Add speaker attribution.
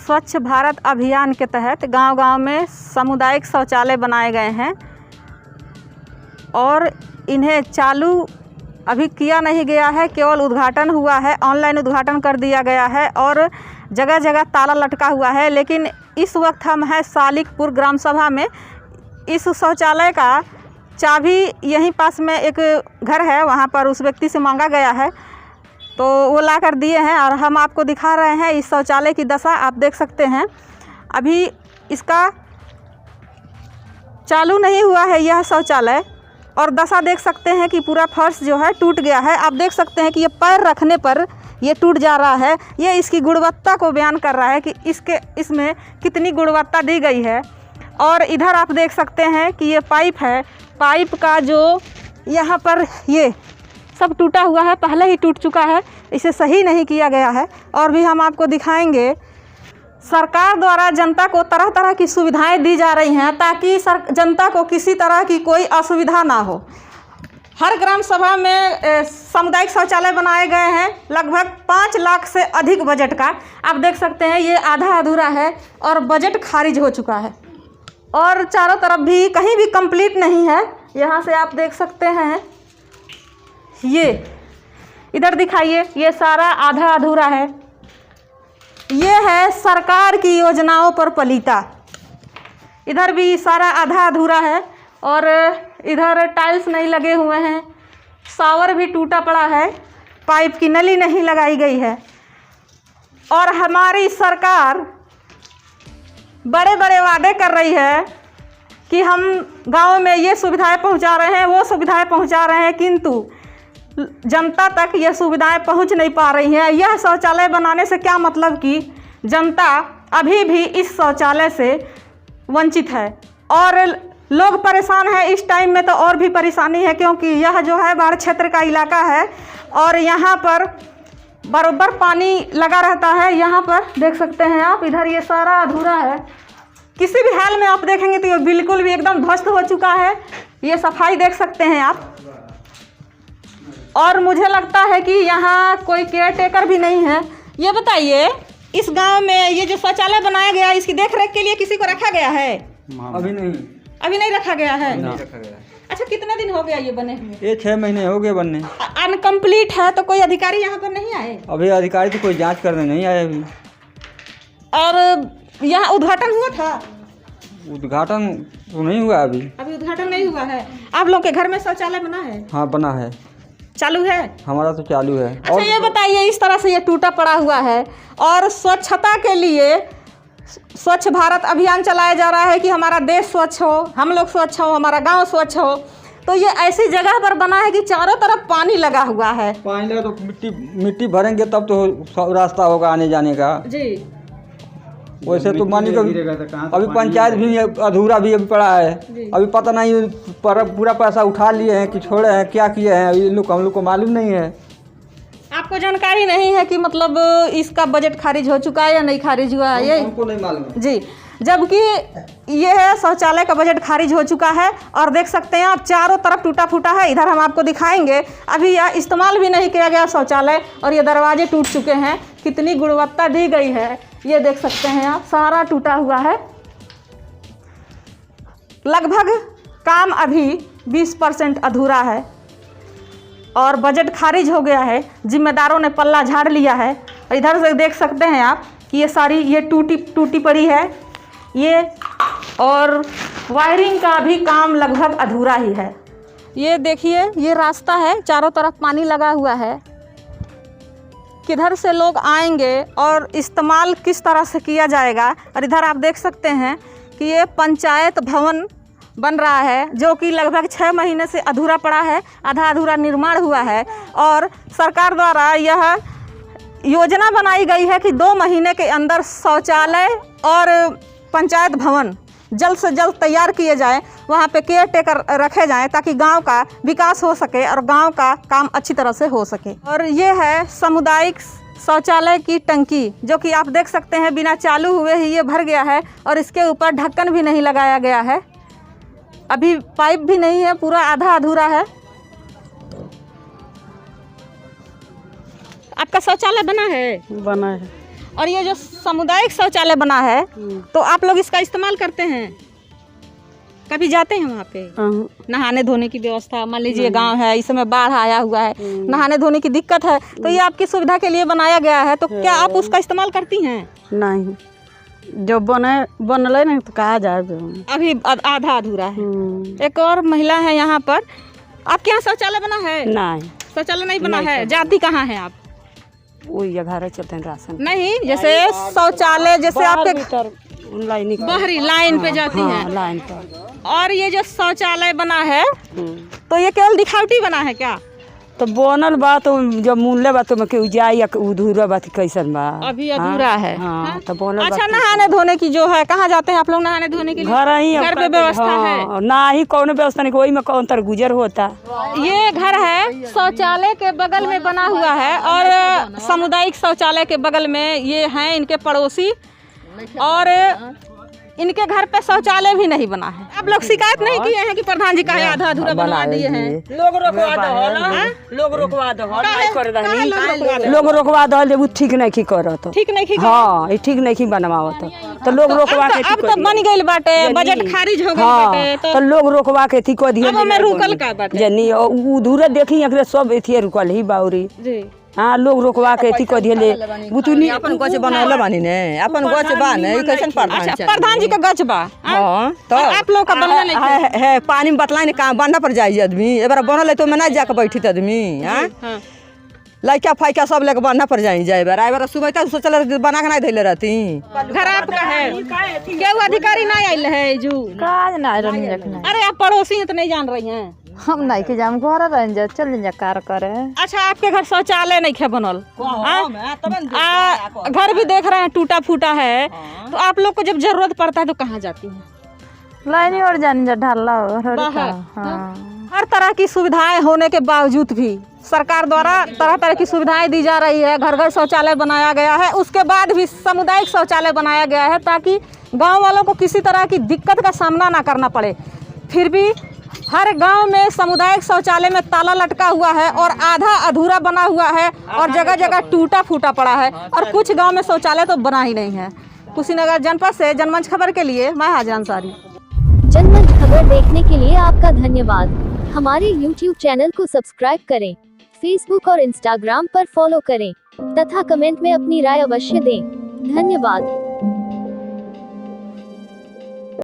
Speaker 1: स्वच्छ भारत अभियान के तहत गांव-गांव में सामुदायिक शौचालय बनाए गए हैं और इन्हें चालू अभी किया नहीं गया है, केवल उद्घाटन हुआ है, ऑनलाइन उद्घाटन कर दिया गया है और जगह जगह ताला लटका हुआ है। लेकिन इस वक्त हम हैं सालिकपुर ग्राम सभा में। इस शौचालय का चाबी यहीं पास में एक घर है, वहाँ पर उस व्यक्ति से मांगा गया है तो वो ला कर दिए हैं और हम आपको दिखा रहे हैं इस शौचालय की दशा। आप देख सकते हैं अभी इसका चालू नहीं हुआ है यह शौचालय और दशा देख सकते हैं कि पूरा फर्श जो है टूट गया है। आप देख सकते हैं कि ये पैर रखने पर ये टूट जा रहा है। ये इसकी गुणवत्ता को बयान कर रहा है कि इसमें कितनी गुणवत्ता दी गई है। और इधर आप देख सकते हैं कि ये पाइप है, पाइप का जो यहाँ पर ये सब टूटा हुआ है, पहले ही टूट चुका है, इसे सही नहीं किया गया है। और भी हम आपको दिखाएंगे सरकार द्वारा जनता को तरह तरह की सुविधाएं दी जा रही हैं ताकि जनता को किसी तरह की कोई असुविधा ना हो। हर ग्राम सभा में सामुदायिक शौचालय बनाए गए हैं, लगभग 5 लाख से अधिक बजट का। आप देख सकते हैं ये आधा अधूरा है और बजट खारिज हो चुका है और चारों तरफ भी कहीं भी कंप्लीट नहीं है। यहाँ से आप देख सकते हैं, ये इधर दिखाइए, ये सारा आधा अधूरा है। ये है सरकार की योजनाओं पर पलीता। इधर भी सारा आधा अधूरा है और इधर टाइल्स नहीं लगे हुए हैं, शावर भी टूटा पड़ा है, पाइप की नली नहीं लगाई गई है। और हमारी सरकार बड़े बड़े वादे कर रही है कि हम गांव में ये सुविधाएं पहुंचा रहे हैं, वो सुविधाएं पहुंचा रहे हैं, किंतु जनता तक ये सुविधाएं पहुंच नहीं पा रही हैं। यह शौचालय बनाने से क्या मतलब कि जनता अभी भी इस शौचालय से वंचित है और लोग परेशान हैं। इस टाइम में तो और भी परेशानी है क्योंकि यह जो है बाढ़ क्षेत्र का इलाका है और यहाँ पर बराबर पानी लगा रहता है। यहाँ पर देख सकते हैं आप, इधर ये सारा अधूरा है। किसी भी हाल में आप देखेंगे तो ये बिल्कुल भी एकदम ध्वस्त हो चुका है। ये सफाई देख सकते हैं आप। और मुझे लगता है कि यहाँ कोई केयर टेकर भी नहीं है। ये बताइए, इस गांव में ये जो शौचालय बनाया गया है, इसकी देख रेख के लिए किसी को रखा गया है?
Speaker 2: अभी नहीं रखा गया है।
Speaker 1: अच्छा, कितने दिन हो गया ये बने हुए?
Speaker 2: ये 6 महीने हो गए बनने।
Speaker 1: अनकम्प्लीट है तो कोई अधिकारी यहाँ पर नहीं आए?
Speaker 2: अभी अधिकारी तो कोई जांच करने नहीं आए अभी।
Speaker 1: और यहाँ उद्घाटन हुआ था?
Speaker 2: उद्घाटन तो नहीं हुआ अभी
Speaker 1: उद्घाटन नहीं हुआ है। आप लोग के घर में शौचालय बना है?
Speaker 2: हाँ, बना है।
Speaker 1: चालू है?
Speaker 2: हमारा तो चालू है।
Speaker 1: अच्छा, ये बताइए, इस तरह से ये टूटा पड़ा हुआ है और स्वच्छता के लिए स्वच्छ भारत अभियान चलाया जा रहा है कि हमारा देश स्वच्छ हो, हम लोग स्वच्छ हो, हमारा गांव स्वच्छ हो। तो ये ऐसी जगह पर बना है कि चारों तरफ पानी लगा हुआ है।
Speaker 2: पानी लगा तो मिट्टी भरेंगे तब तो रास्ता होगा आने जाने का जी। वैसे तो मानी तो अभी पंचायत भी अधूरा भी अभी पड़ा है। अभी पता नहीं पूरा पैसा उठा लिए हैं कि छोड़े हैं, क्या किए हैं, हम लोग को मालूम नहीं है।
Speaker 1: आपको जानकारी नहीं है कि मतलब इसका बजट खारिज हो चुका है या नहीं खारिज हुआ है? ये
Speaker 2: हमको नहीं मालूम
Speaker 1: जी। जबकि यह शौचालय का बजट खारिज हो चुका है और देख सकते हैं आप, चारों तरफ टूटा फूटा है। इधर हम आपको दिखाएंगे, अभी यह इस्तेमाल भी नहीं किया गया शौचालय और ये दरवाजे टूट चुके हैं। कितनी गुणवत्ता दी गई है ये देख सकते हैं आप, सारा टूटा हुआ है। लगभग काम अभी 20% अधूरा है और बजट खारिज हो गया है। जिम्मेदारों ने पल्ला झाड़ लिया है। और इधर से देख सकते हैं आप कि ये सारी ये टूटी पड़ी है ये, और वायरिंग का भी काम लगभग अधूरा ही है। ये देखिए, ये रास्ता है, चारों तरफ पानी लगा हुआ है। किधर से लोग आएंगे और इस्तेमाल किस तरह से किया जाएगा? और इधर आप देख सकते हैं कि ये पंचायत भवन बन रहा है जो कि लगभग 6 महीने से अधूरा पड़ा है, आधा अधूरा निर्माण हुआ है। और सरकार द्वारा यह योजना बनाई गई है कि 2 महीने के अंदर शौचालय और पंचायत भवन जल्द से जल्द तैयार किए जाएं, वहाँ पे केयर टेकर रखे जाएं ताकि गांव का विकास हो सके और गांव का काम अच्छी तरह से हो सके। और ये है सामुदायिक शौचालय की टंकी जो कि आप देख सकते हैं बिना चालू हुए ही ये भर गया है और इसके ऊपर ढक्कन भी नहीं लगाया गया है। अभी पाइप भी नहीं है, पूरा आधा अधूरा है। आपका शौचालय बना है?
Speaker 3: बना है।
Speaker 1: और ये जो सामुदायिक शौचालय बना है तो आप लोग इसका इस्तेमाल करते हैं? कभी जाते हैं वहाँ पे? नहाने धोने की व्यवस्था, मान लीजिए गांव है, इस समय बाढ़ आया हुआ है, नहाने धोने की दिक्कत है, तो ये आपकी सुविधा के लिए बनाया गया है, तो क्या आप उसका इस्तेमाल करती हैं?
Speaker 3: नहीं, जो बनल नहीं तो कहा जाए,
Speaker 1: अभी आधा अधूरा है। एक और महिला है यहाँ पर, आपके यहाँ शौचालय बना है?
Speaker 3: नहीं,
Speaker 1: शौचालय नहीं बना है। जाती कहाँ है आप?
Speaker 3: वही घर चलते हैं राशन
Speaker 1: नहीं, जैसे शौचालय जैसे आपके
Speaker 3: बाहरी
Speaker 1: लाइन पे जाती है
Speaker 3: लाइन पर।
Speaker 1: और ये जो शौचालय बना है तो ये केवल दिखावटी बना है क्या?
Speaker 3: तो बनल बा तो जब मूल्य बा तो मैं जाई या अधूरा बा कैसन बा?
Speaker 1: अभी अधूरा है।
Speaker 3: हाँ, तो बनल।
Speaker 1: अच्छा, नहाने धोने की जो है, कहाँ जाते हैं आप लोग नहाने धोने के लिए? घर पे व्यवस्था है?
Speaker 3: ना ही कौन व्यवस्था नहीं, वही में कौन तर गुजर होता।
Speaker 1: ये घर है शौचालय के बगल में बना हुआ है और सामुदायिक शौचालय के बगल में ये हैं इनके पड़ोसी, और इनके घर पे शौचालय भी नहीं बना है। आप लोग शिकायत नहीं किए हैं कि प्रधान जी का आधा अधूरा बनवा दिए हैं?
Speaker 3: लोग रोकवा दो, वो ठीक नहीं की करत,
Speaker 1: ठीक नहीं की,
Speaker 3: हाँ ये ठीक नहीं की बनवावत, तो लोग रोकवा के
Speaker 1: अब तो बन गइल बाटे, बजट खारिज हो गइल बाटे,
Speaker 3: तो लोग रोकवा के थी को दिए।
Speaker 1: अब में रुकल का बाटे
Speaker 3: जनी उधूरे देखी एकरे सब एथी रुकल ही बाउरी
Speaker 1: जी।
Speaker 3: हाँ, लोग रोकवा के थी को दिए बुतुनी
Speaker 4: अपन गछ बनैले बानी ने, अपन गछ बा ने, ई कैसन प्रधान?
Speaker 1: अच्छा, प्रधान जी का गछ बा?
Speaker 4: हां, तो
Speaker 1: आप लोग का बनला नहीं
Speaker 4: है पानी में बतलाई ने कहां बनना पर जाई आदमी, एबार बनल है तो में ना जाके बैठित आदमी। हां, लइका फाइका सब लेके बनना पर जाई जाए, एबार सुबह तक सोचल बना के नहीं धइले रहती।
Speaker 1: घर आपका है? केहू अधिकारी नहीं आइल है जू?
Speaker 3: काज ना रंजक।
Speaker 1: अरे आप पड़ोसी हैं तो नहीं जान रही हैं?
Speaker 3: हम नहीं के जाम घर रंजक चल जा कार करे।
Speaker 1: अच्छा, आपके घर शौचालय नहीं खे बनल? घर भी देख रहे हैं टूटा फूटा है, तो आप लोग को जब जरूरत पड़ता है तो कहाँ जाती हैं?
Speaker 3: लाइन और जान जा ढाला।
Speaker 1: हर तरह की सुविधाएं होने के बावजूद भी सरकार द्वारा तरह तरह की सुविधाएं दी जा रही है। घर घर शौचालय बनाया गया है, उसके बाद भी सामुदायिक शौचालय बनाया गया है ताकि गांव वालों को किसी तरह की दिक्कत का सामना ना करना पड़े। फिर भी हर गांव में सामुदायिक शौचालय में ताला लटका हुआ है और आधा अधूरा बना हुआ है और जगह जगह टूटा फूटा पड़ा है, और कुछ गांव में शौचालय तो बना ही नहीं है। कुशीनगर जनपद से जनमंच खबर के लिए मैं हाजिर अंसारी।
Speaker 5: जनमंच खबर देखने के लिए आपका धन्यवाद। हमारे YouTube चैनल को सब्सक्राइब करें, Facebook और Instagram पर फॉलो करें तथा कमेंट में अपनी राय अवश्य दें। धन्यवाद।